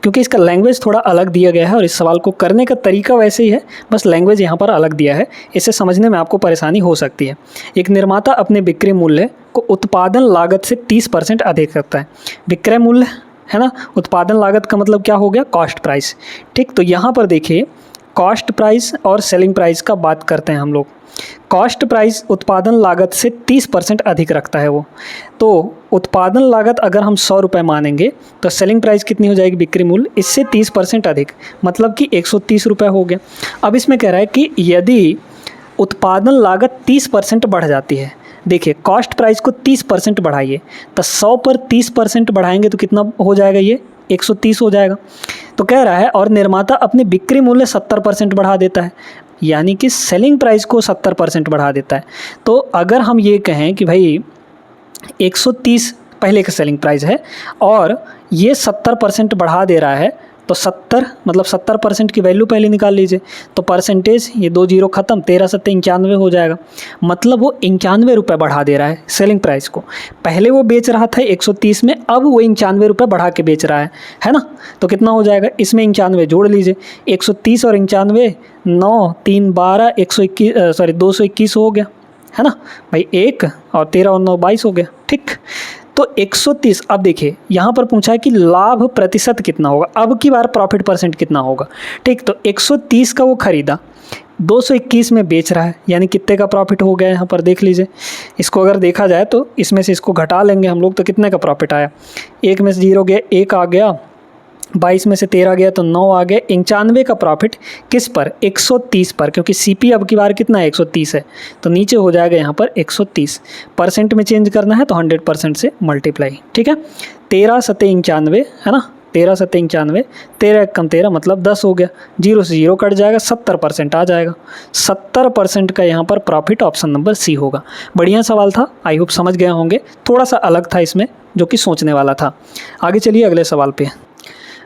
क्योंकि इसका लैंग्वेज थोड़ा अलग दिया गया है और इस सवाल को करने का तरीका वैसे ही है, बस लैंग्वेज यहाँ पर अलग दिया है, इसे समझने में आपको परेशानी हो सकती है। एक निर्माता अपने बिक्री मूल्य को उत्पादन लागत से 30% अधिक रखता है। विक्रय मूल्य है ना, उत्पादन लागत का मतलब क्या हो गया, कॉस्ट प्राइस। ठीक, तो यहाँ पर देखिए कॉस्ट प्राइस और सेलिंग प्राइस का बात करते हैं हम लोग। कॉस्ट प्राइस उत्पादन लागत से 30% अधिक रखता है वो, तो उत्पादन लागत अगर हम 100 रुपये मानेंगे तो सेलिंग प्राइस कितनी हो जाएगी, बिक्री मूल्य, इससे 30% अधिक, मतलब कि 130 रुपये हो गया। अब इसमें कह रहा है कि यदि उत्पादन लागत 30% बढ़ जाती है, देखिए कॉस्ट प्राइस को 30% बढ़ाइए, तो 100 पर 30% बढ़ाएंगे तो कितना हो जाएगा, ये 130 हो जाएगा। तो कह रहा है और निर्माता अपनी बिक्री मूल्य 70% बढ़ा देता है, यानी कि सेलिंग प्राइस को 70% बढ़ा देता है। तो अगर हम ये कहें कि भाई 130 पहले का सेलिंग प्राइस है और ये 70% बढ़ा दे रहा है, तो 70 मतलब 70% की वैल्यू पहले निकाल लीजिए, तो परसेंटेज ये 2 जीरो खत्म, 13 सत्ते 91 हो जाएगा। मतलब वो 91 रुपये बढ़ा दे रहा है सेलिंग प्राइस को। पहले वो बेच रहा था 130 में, अब वो 91 रुपये बढ़ा के बेच रहा है ना। तो कितना हो जाएगा, इसमें 91 जोड़ लीजिए, 130 और 91, 9 3 12, 221 हो गया, है ना भाई, 1 और 13 और 9 22 हो गया। ठीक, तो 130। अब देखिए यहाँ पर पूछा है कि लाभ प्रतिशत कितना होगा, अब की बार प्रॉफिट परसेंट कितना होगा। ठीक, तो 130 का वो खरीदा, 221 में बेच रहा है, यानी कितने का प्रॉफिट हो गया यहाँ पर देख लीजिए। इसको अगर देखा जाए तो इसमें से इसको घटा लेंगे हम लोग, तो कितने का प्रॉफिट आया, 1 में से 0 गया, 1 आ गया, 22 में से 13 गया तो 9 आ गया। 91 का प्रॉफिट किस पर, 130 पर, क्योंकि सीपी अब की बार कितना है, 130 है, तो नीचे हो जाएगा यहाँ पर 130। परसेंट में चेंज करना है तो 100% से मल्टीप्लाई। ठीक है, 13 सत्ते 91 है ना, 13 सत्ते 91, 13 कम 13 मतलब 10 हो गया, 0 से 0 कट जाएगा, 70% आ जाएगा। 70% का यहाँ पर प्रॉफिट ऑप्शन नंबर सी होगा। बढ़िया सवाल था, आई होप समझ गए होंगे, थोड़ा सा अलग था इसमें जो कि सोचने वाला था। आगे चलिए अगले सवाल पे।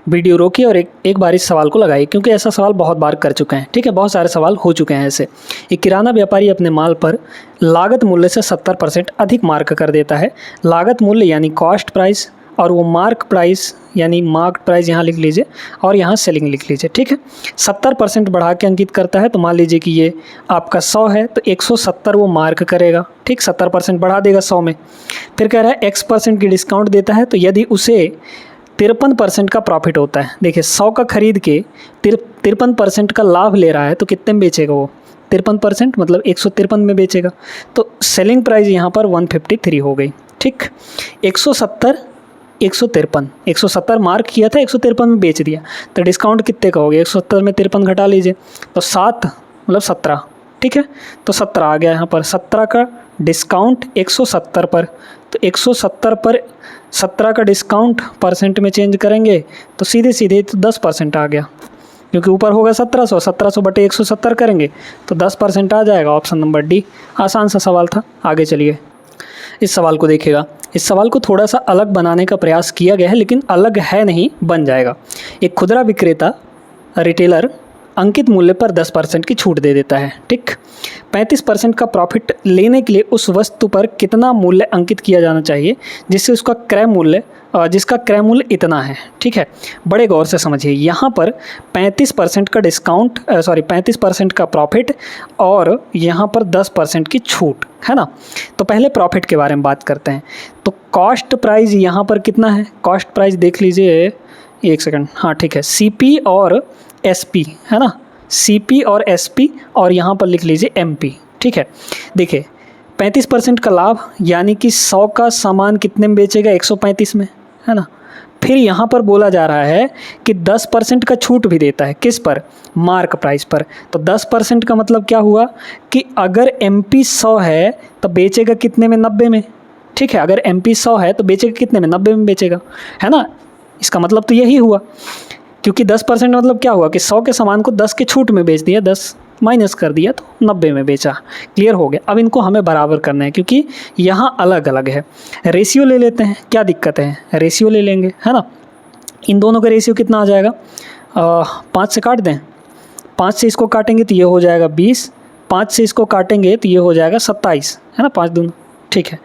वीडियो रोकिए और एक बार इस सवाल को लगाइए, क्योंकि ऐसा सवाल बहुत बार कर चुके हैं। ठीक है, बहुत सारे सवाल हो चुके हैं ऐसे। एक किराना व्यापारी अपने माल पर लागत मूल्य से 70% अधिक मार्क कर देता है। लागत मूल्य यानी कॉस्ट प्राइस, और वो मार्क प्राइस यानी मार्क प्राइस यहाँ लिख लीजिए और यहाँ सेलिंग लिख लीजिए। ठीक है, 70% बढ़ा के अंकित करता है, तो मान लीजिए कि ये आपका 100 है तो 170 वो मार्क करेगा। ठीक, 70% बढ़ा देगा 100 में। फिर कह रहा है X% की डिस्काउंट देता है, तो यदि उसे 53% का प्रॉफिट होता है, देखिए 100 का खरीद के 53% का लाभ ले रहा है, तो कितने में बेचेगा वो, 53% मतलब 153 में बेचेगा। तो सेलिंग प्राइस यहाँ पर 153 हो गई। ठीक, 170 153, 170 मार्क किया था, 153 में बेच दिया, तो डिस्काउंट कितने का हो गया, 170 में 53 घटा लीजिए, तो 7 मतलब 17। ठीक है, तो 17 आ गया यहाँ पर, 17 का डिस्काउंट 170 पर, तो 170 पर 17 का डिस्काउंट परसेंट में चेंज करेंगे तो सीधे सीधे तो 10% आ गया, क्योंकि ऊपर होगा 1700, 1700 बटे 170 करेंगे तो 10% आ जाएगा। ऑप्शन नंबर डी, आसान सा सवाल था। आगे चलिए इस सवाल को देखिएगा। इस सवाल को थोड़ा सा अलग बनाने का प्रयास किया गया है, लेकिन अलग है नहीं, बन जाएगा। एक खुदरा विक्रेता रिटेलर अंकित मूल्य पर 10% की छूट दे देता है। ठीक, 35% का प्रॉफिट लेने के लिए उस वस्तु पर कितना मूल्य अंकित किया जाना चाहिए जिससे उसका क्रय मूल्य जिसका क्रय मूल्य इतना है। ठीक है, बड़े गौर से समझिए, यहाँ पर 35% का डिस्काउंट 35% का प्रॉफिट और यहाँ पर 10% की छूट है ना। तो पहले प्रॉफिट के बारे में बात करते हैं। तो कॉस्ट प्राइस यहाँ पर कितना है, कॉस्ट प्राइस देख लीजिए, एक सेकंड, हाँ ठीक है, CP और SP है ना, CP और SP और यहाँ पर लिख लीजिए MP। ठीक है, देखिए 35% का लाभ यानी कि 100 का सामान कितने में बेचेगा, 135 में, है ना। फिर यहाँ पर बोला जा रहा है कि 10% का छूट भी देता है, किस पर, मार्क प्राइस पर। तो 10% का मतलब क्या हुआ कि अगर MP 100 है तो बेचेगा कितने में, 90 में। ठीक है, अगर MP 100 है तो बेचेगा कितने में, 90 में बेचेगा, है ना। इसका मतलब तो यही हुआ, क्योंकि 10% मतलब क्या हुआ कि 100 के सामान को 10 के छूट में बेच दिया, 10 माइनस कर दिया तो 90 में बेचा। क्लियर हो गया। अब इनको हमें बराबर करना है, क्योंकि यहाँ अलग अलग है। रेशियो ले लेते हैं, क्या दिक्कत है, रेशियो ले लेंगे, है ना। इन दोनों का रेशियो कितना आ जाएगा, 5 से काट दें, 5 से इसको काटेंगे तो ये हो जाएगा 20, 5 से इसको काटेंगे तो ये हो जाएगा 27, है ना, 5 दूनी। ठीक है।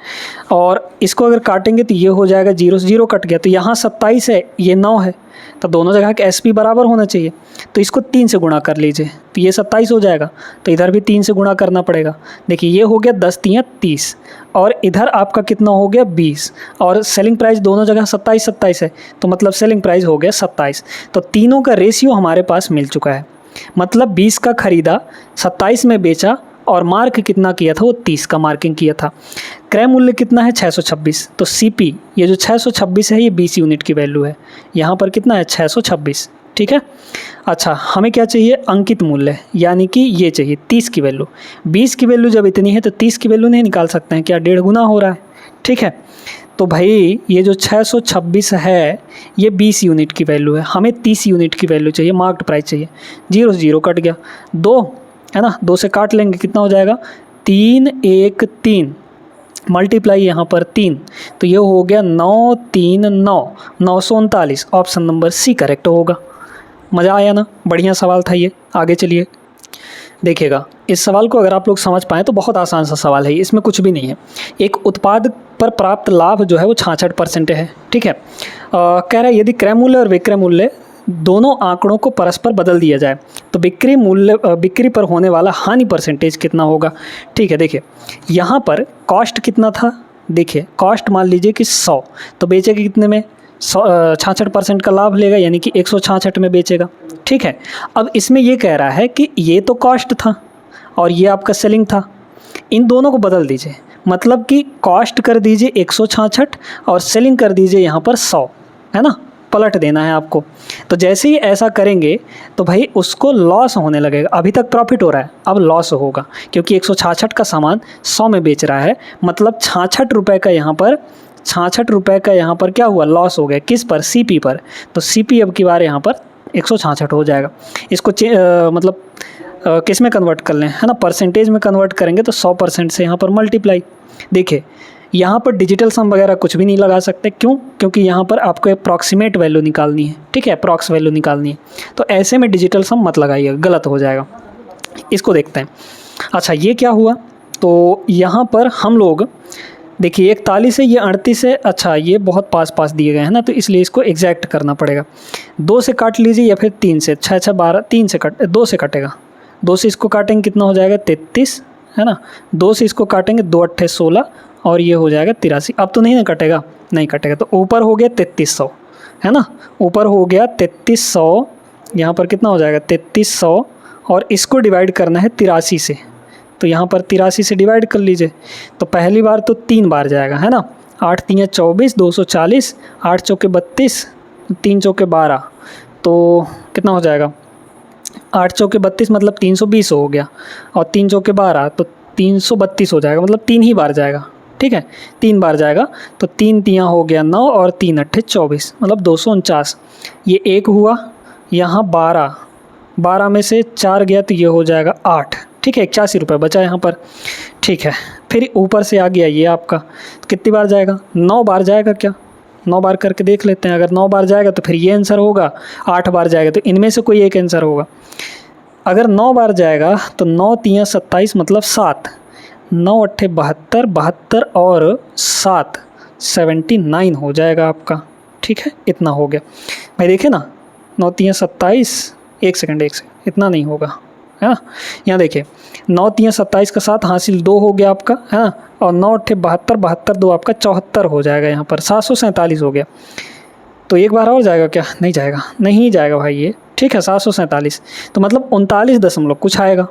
और इसको अगर काटेंगे तो ये हो जाएगा 0 से 0 कट गया, तो यहाँ 27 है, ये 9 है, तो दोनों जगह के SP बराबर होना चाहिए। तो इसको 3 से गुणा कर लीजिए, तो ये 27 हो जाएगा, तो इधर भी 3 से गुणा करना पड़ेगा। देखिए ये हो गया 10 तियाँ 30, और इधर आपका कितना हो गया 20, और सेलिंग प्राइस दोनों जगह 27 है, तो मतलब सेलिंग प्राइस हो गया 27। तो तीनों का रेशियो हमारे पास मिल चुका है, मतलब 20 का खरीदा, 27 में बेचा, और मार्क कितना किया था, वो 30 का मार्किंग किया था। क्रय मूल्य कितना है 626, तो CP ये जो 626 है ये 20 यूनिट की वैल्यू है, यहाँ पर कितना है 626, ठीक है। अच्छा, हमें क्या चाहिए, अंकित मूल्य, यानी कि ये चाहिए 30 की वैल्यू। 20 की वैल्यू जब इतनी है तो 30 की वैल्यू नहीं निकाल सकते हैं, क्या 1.5 गुना हो रहा है, ठीक है। तो भाई ये जो 626 है ये 20 यूनिट की वैल्यू है, हमें 30 यूनिट की वैल्यू चाहिए, मार्क्ड प्राइस चाहिए। 0 से 0 कट गया, 2 है ना, 2 से काट लेंगे, कितना हो जाएगा 3 1 3 मल्टीप्लाई यहाँ पर 3, तो ये हो गया 9 3 9 939। ऑप्शन नंबर C करेक्ट होगा। मज़ा आया ना, बढ़िया सवाल था ये। आगे चलिए देखिएगा, इस सवाल को अगर आप लोग समझ पाएँ तो बहुत आसान सा सवाल है, इसमें कुछ भी नहीं है। एक उत्पाद पर प्राप्त लाभ जो है वो 66% है, ठीक है। कह रहा है यदि क्रय मूल्य और विक्रय मूल्य दोनों आंकड़ों को परस्पर बदल दिया जाए तो बिक्री पर होने वाला हानि परसेंटेज कितना होगा, ठीक है। देखिए यहाँ पर कॉस्ट कितना था, देखिए कॉस्ट मान लीजिए कि 100, तो बेचेगा कितने में, 66% का लाभ लेगा, यानी कि 166 में बेचेगा, ठीक है। अब इसमें ये कह रहा है कि ये तो कॉस्ट था और ये आपका सेलिंग था, इन दोनों को बदल दीजिए, मतलब कि कॉस्ट कर दीजिए 166 और सेलिंग कर दीजिए यहाँ पर 100, है ना, पलट देना है आपको। तो जैसे ही ऐसा करेंगे तो भाई उसको लॉस होने लगेगा, अभी तक प्रॉफिट हो रहा है, अब लॉस होगा, क्योंकि 166 का सामान 100 में बेच रहा है, मतलब 66 रुपये का यहाँ पर 66 रुपये का यहाँ पर क्या हुआ, लॉस हो गया, किस पर, CP पर। तो CP अब की बार यहाँ पर 166 हो जाएगा। इसको मतलब किस में कन्वर्ट कर लें, है ना, परसेंटेज में कन्वर्ट करेंगे तो 100% से यहाँ पर मल्टीप्लाई। देखिए यहाँ पर डिजिटल सम वगैरह कुछ भी नहीं लगा सकते, क्यों, क्योंकि यहाँ पर आपको अप्रॉक्सीमेट वैल्यू निकालनी है, ठीक है, अप्रॉक्स वैल्यू निकालनी है, तो ऐसे में डिजिटल सम मत लगाइएगा, गलत हो जाएगा। इसको देखते हैं। अच्छा ये क्या हुआ, तो यहाँ पर हम लोग देखिए 41 है, ये 38 है, अच्छा ये बहुत पास दिए गए हैं ना, तो इसलिए इसको एग्जैक्ट करना पड़ेगा। 2 से काट लीजिए या फिर 3 से, 6 6 12, 3 से 2 से कटेगा, 2 से इसको काटेंगे कितना हो जाएगा 33, है ना, 2 से इसको काटेंगे 2 8 16, और ये हो जाएगा 83। अब तो नहीं ना कटेगा, नहीं कटेगा, तो ऊपर हो गया 3300, है ना, ऊपर हो गया 3300, यहाँ पर कितना हो जाएगा 3300, और इसको डिवाइड करना है 83 से, तो यहाँ पर 83 से डिवाइड कर लीजिए। तो पहली बार तो 3 बार जाएगा, है ना, 8 3 24 240, 8 चौके 32, 3 चौके 12, तो कितना हो जाएगा 8 चौके 32 मतलब 320 हो गया, और 3 चौके 12 तो 332 हो जाएगा, मतलब 3 ही बार जाएगा, ठीक है, 3 बार जाएगा, तो 3 तियाँ हो गया 9 और 3 अट्ठे 24, मतलब 249। ये 1 हुआ, यहाँ 12 में से 4 गया तो ये हो जाएगा 8, ठीक है, 81 रुपये बचा यहाँ पर, ठीक है। फिर ऊपर से आ गया ये आपका, कितनी बार जाएगा 9 बार जाएगा, क्या 9 बार करके देख लेते हैं। अगर 9 बार जाएगा तो फिर ये आंसर होगा, 8 बार जाएगा तो इनमें से कोई एक आंसर होगा। अगर 9 बार जाएगा तो 9 तियाँ 27 मतलब 7, 9 अट्ठे 72, 72 और 7 79 हो जाएगा आपका, ठीक है, इतना हो गया भाई। देखिए ना 9 तियाँ 27, एक सेकंड इतना नहीं होगा, है ना, यहाँ देखिए 9 तियाँ 27 का 7 हासिल 2 हो गया आपका, है ना, और 9 अट्ठे 72, 72 2 आपका 74 हो जाएगा, यहाँ पर 747 हो गया। तो एक बार और जाएगा क्या, नहीं जाएगा, नहीं जाएगा भाई ये, ठीक है, 747, तो मतलब 39 दशमलव कुछ आएगा,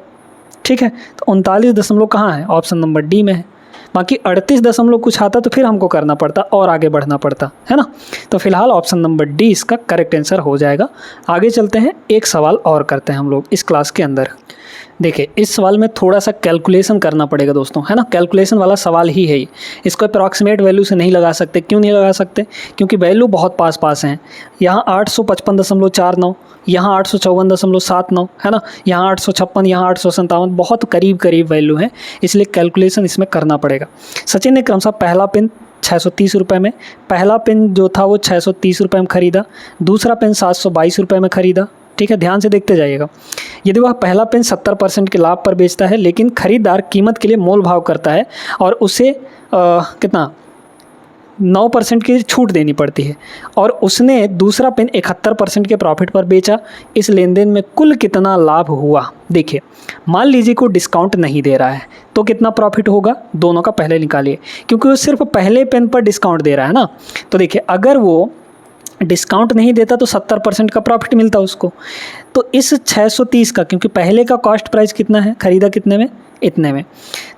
ठीक है। तो 39 दशमलव कहाँ है, ऑप्शन नंबर D में है। बाकी 38 दशमलव कुछ आता तो फिर हमको करना पड़ता और आगे बढ़ना पड़ता, है ना। तो फिलहाल ऑप्शन नंबर D इसका करेक्ट आंसर हो जाएगा। आगे चलते हैं, एक सवाल और करते हैं हम लोग इस क्लास के अंदर। देखिए इस सवाल में थोड़ा सा कैलकुलेशन करना पड़ेगा दोस्तों, है ना, कैलकुलेशन वाला सवाल ही है ये। इसको अप्रॉक्सीमेट वैल्यू से नहीं लगा सकते, क्यों नहीं लगा सकते, क्योंकि वैल्यू बहुत पास हैं। यहाँ 855.49, यहाँ 854.79, है ना, यहाँ 856, यहाँ 857, बहुत करीब वैल्यू है, इसलिए कैलकुलेशन इसमें करना पड़ेगा। सचिन ने क्रमशः पहला पेन 630 रुपये में, पहला पेन जो था वो 630 रुपये में ख़रीदा, दूसरा पेन 722 रुपये में ख़रीदा, ठीक है, ध्यान से देखते जाइएगा। यदि वह पहला पेन 70% के लाभ पर बेचता है लेकिन खरीदार कीमत के लिए मोल भाव करता है और उसे कितना 9% की छूट देनी पड़ती है और उसने दूसरा पेन 71% के प्रॉफिट पर बेचा, इस लेन देन में कुल कितना लाभ हुआ? देखिए, मान लीजिए को डिस्काउंट नहीं दे रहा है तो कितना प्रॉफिट होगा? दोनों का पहले निकालिए, क्योंकि वो सिर्फ पहले पेन पर डिस्काउंट दे रहा है ना। तो देखिए, अगर वो डिस्काउंट नहीं देता तो 70% का प्रॉफिट मिलता उसको। तो इस 630 का, क्योंकि पहले का कॉस्ट प्राइस कितना है, खरीदा कितने में? इतने में,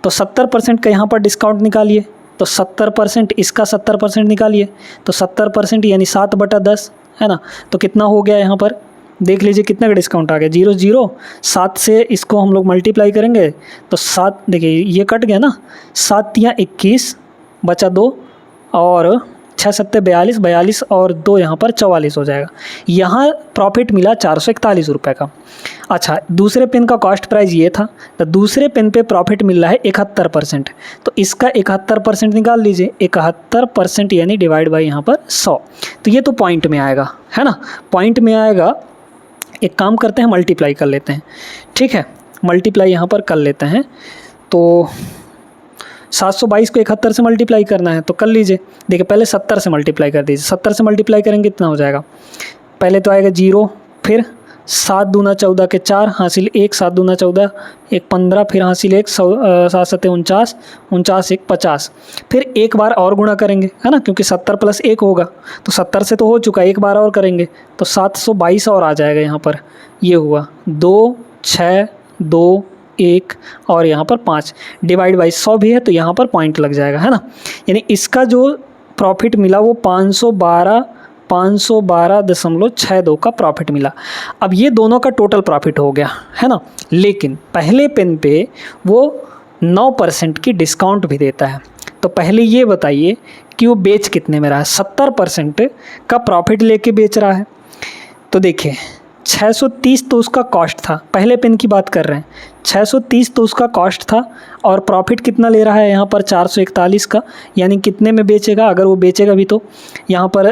तो 70% का यहाँ पर डिस्काउंट निकालिए, तो 70% इसका 70% निकालिए, तो 70% यानी 7/10 है ना। तो कितना हो गया यहाँ पर? देख लीजिए कितना का डिस्काउंट आ गया, 0 0 7 से इसको हम लोग मल्टीप्लाई करेंगे तो 7, देखिए ये कट गया ना, 7 या 21 बचा 2 और 6 7 42, 42 और 2 यहाँ पर 44 हो जाएगा। यहाँ प्रॉफिट मिला 441 रुपये का। अच्छा, दूसरे पेन का कॉस्ट प्राइस ये था, तो दूसरे पेन पे प्रॉफिट मिल रहा है 71%, तो इसका 71% निकाल लीजिए। 71% यानी डिवाइड बाई यहाँ पर 100, तो ये तो पॉइंट में आएगा, है ना, पॉइंट में आएगा। एक काम करते हैं, मल्टीप्लाई कर लेते हैं, ठीक है, मल्टीप्लाई यहाँ पर कर लेते हैं। तो 722 को 71 से मल्टीप्लाई करना है तो कर लीजिए। देखिए, पहले 70 से मल्टीप्लाई कर दीजिए, 70 से मल्टीप्लाई करेंगे कितना हो जाएगा? पहले तो आएगा 0, फिर 7 दूना 14 के 4 हासिल 1, 7 दूना 14 1 15, फिर हासिल 1 7 7 49, 49 1 50, फिर एक बार और गुणा करेंगे, है ना, क्योंकि 70 + 1 होगा, तो 70 से तो हो चुका, एक बार और करेंगे तो 722 और आ जाएगा। यहाँ पर ये हुआ 2 6 2 1 और यहाँ पर 5, डिवाइड बाई 100 भी है तो यहाँ पर पॉइंट लग जाएगा, है ना। यानी इसका जो प्रॉफिट मिला वो 512.62 का प्रॉफिट मिला। अब ये दोनों का टोटल प्रॉफिट हो गया, है ना। लेकिन पहले पेन पे वो 9% की डिस्काउंट भी देता है। तो पहले ये बताइए कि वो बेच कितने में रहा है? 70% का प्रॉफिट लेके बेच रहा है। तो देखिए, 630 तो उसका कॉस्ट था, पहले पेन की बात कर रहे हैं, 630 तो उसका कॉस्ट था और प्रॉफिट कितना ले रहा है यहाँ पर? 441 का। यानी कितने में बेचेगा? अगर वो बेचेगा भी तो यहाँ पर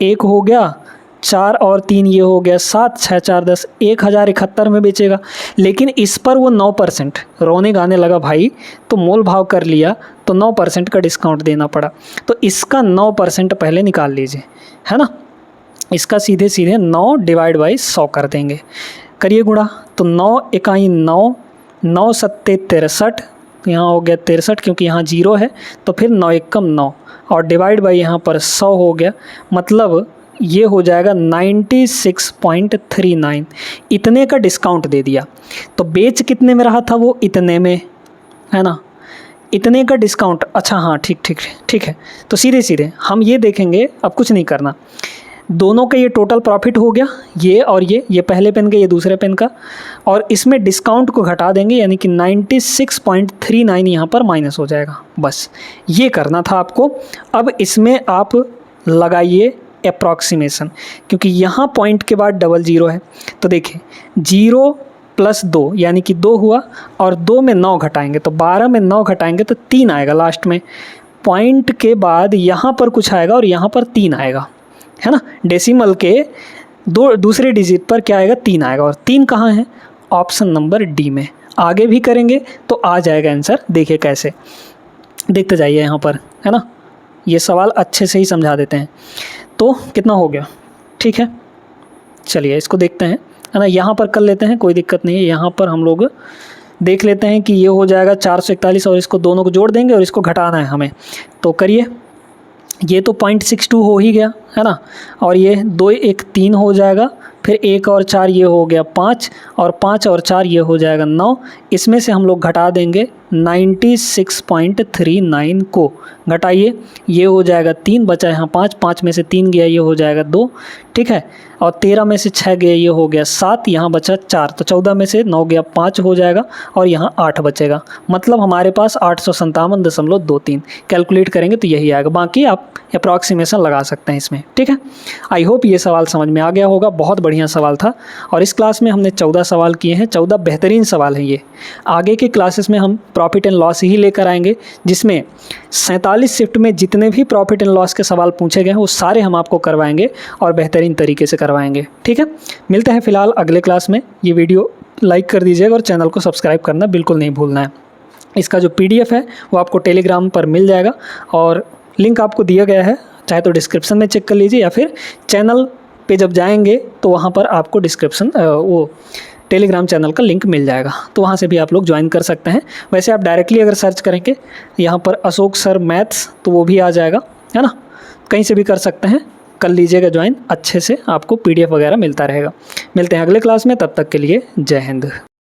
1 हो गया, 4 और 3 ये हो गया 7, 6 4 10, 1071 में बेचेगा। लेकिन इस पर वो 9%, रोने गाने लगा भाई, तो मोल भाव कर लिया तो 9% का डिस्काउंट देना पड़ा। तो इसका 9% पहले निकाल लीजिए, है ना। इसका सीधे सीधे 9 डिवाइड बाई 100 कर देंगे, करिए गुणा, तो 9 इकाई 9, 9 सत्ते 63, तो यहाँ हो गया 63 क्योंकि यहाँ 0 है, तो फिर 9 एकम 9 और डिवाइड बाई यहाँ पर 100 हो गया, मतलब ये हो जाएगा 96.39। इतने का डिस्काउंट दे दिया, तो बेच कितने में रहा था वो? इतने में, है ना, इतने का डिस्काउंट। अच्छा हाँ, ठीक है। तो सीधे सीधे हम ये देखेंगे, अब कुछ नहीं करना, दोनों का ये टोटल प्रॉफिट हो गया, ये और ये पहले पेन का, ये दूसरे पेन का, और इसमें डिस्काउंट को घटा देंगे, यानी कि 96.39 यहाँ पर माइनस हो जाएगा। बस ये करना था आपको। अब इसमें आप लगाइए अप्रॉक्सीमेशन, क्योंकि यहाँ पॉइंट के बाद डबल 0 है। तो देखिए, 0 + 2 यानी कि 2 हुआ, और 2 में 9 घटाएंगे तो 12 में 9 घटाएंगे तो 3 आएगा लास्ट में। पॉइंट के बाद यहाँ पर कुछ आएगा और यहाँ पर 3 आएगा, है ना। डेसिमल के दूसरे डिजिट पर क्या आएगा? 3 आएगा, और 3 कहाँ है? ऑप्शन नंबर डी में। आगे भी करेंगे तो आ जाएगा आंसर। देखिए कैसे, देखते जाइए यहाँ पर, है ना। ये सवाल अच्छे से ही समझा देते हैं। तो कितना हो गया? ठीक है, चलिए इसको देखते हैं, है ना। यहाँ पर कर लेते हैं, कोई दिक्कत नहीं है। यहाँ पर हम लोग देख लेते हैं कि ये हो जाएगा 441, और इसको दोनों को जोड़ देंगे और इसको घटाना है हमें। तो करिए, ये तो 0.62 हो ही गया, है ना, और ये 2 1 3 हो जाएगा, फिर 1 और 4 ये हो गया 5, और 5 और 4 ये हो जाएगा 9। इसमें से हम लोग घटा देंगे 96.39 को, घटाइए, ये हो जाएगा 3, बचा यहाँ 5, 5 में से 3 गया, ये हो जाएगा 2, ठीक है, और 13 में से 6 गया, ये हो गया 7, यहाँ बचा 4, तो 14 में से 9 गया 5 हो जाएगा, और यहाँ 8 बचेगा। मतलब हमारे पास 857.23 कैलकुलेट करेंगे तो यही आएगा। बाकी आप अप्रॉक्सीमेशन लगा सकते हैं इसमें, ठीक है। आई होप ये सवाल समझ में आ गया होगा। बहुत बढ़िया सवाल था, और इस क्लास में हमने 14 सवाल किए हैं। 14 बेहतरीन सवाल हैं ये। आगे के क्लासेस में हम प्रॉफिट एंड लॉस ही लेकर आएंगे, जिसमें 47 शिफ्ट में जितने भी प्रॉफिट एंड लॉस के सवाल पूछे गए हैं वो सारे हम आपको करवाएंगे और बेहतरीन तरीके से करवाएंगे। ठीक है, मिलते हैं फिलहाल अगले क्लास में। ये वीडियो लाइक कर दीजिएगा और चैनल को सब्सक्राइब करना बिल्कुल नहीं भूलना है। इसका जो PDF है वो आपको टेलीग्राम पर मिल जाएगा और लिंक आपको दिया गया है, चाहे तो डिस्क्रिप्शन में चेक कर लीजिए या फिर चैनल पे जब जाएंगे तो वहाँ पर आपको डिस्क्रिप्शन वो टेलीग्राम चैनल का लिंक मिल जाएगा, तो वहाँ से भी आप लोग ज्वाइन कर सकते हैं। वैसे आप डायरेक्टली अगर सर्च करेंगे यहाँ पर अशोक सर मैथ्स तो वो भी आ जाएगा, है ना, कहीं से भी कर सकते हैं, कर लीजिएगा ज्वाइन, अच्छे से आपको PDF वगैरह मिलता रहेगा। मिलते हैं अगले क्लास में, तब तक के लिए जय हिंद।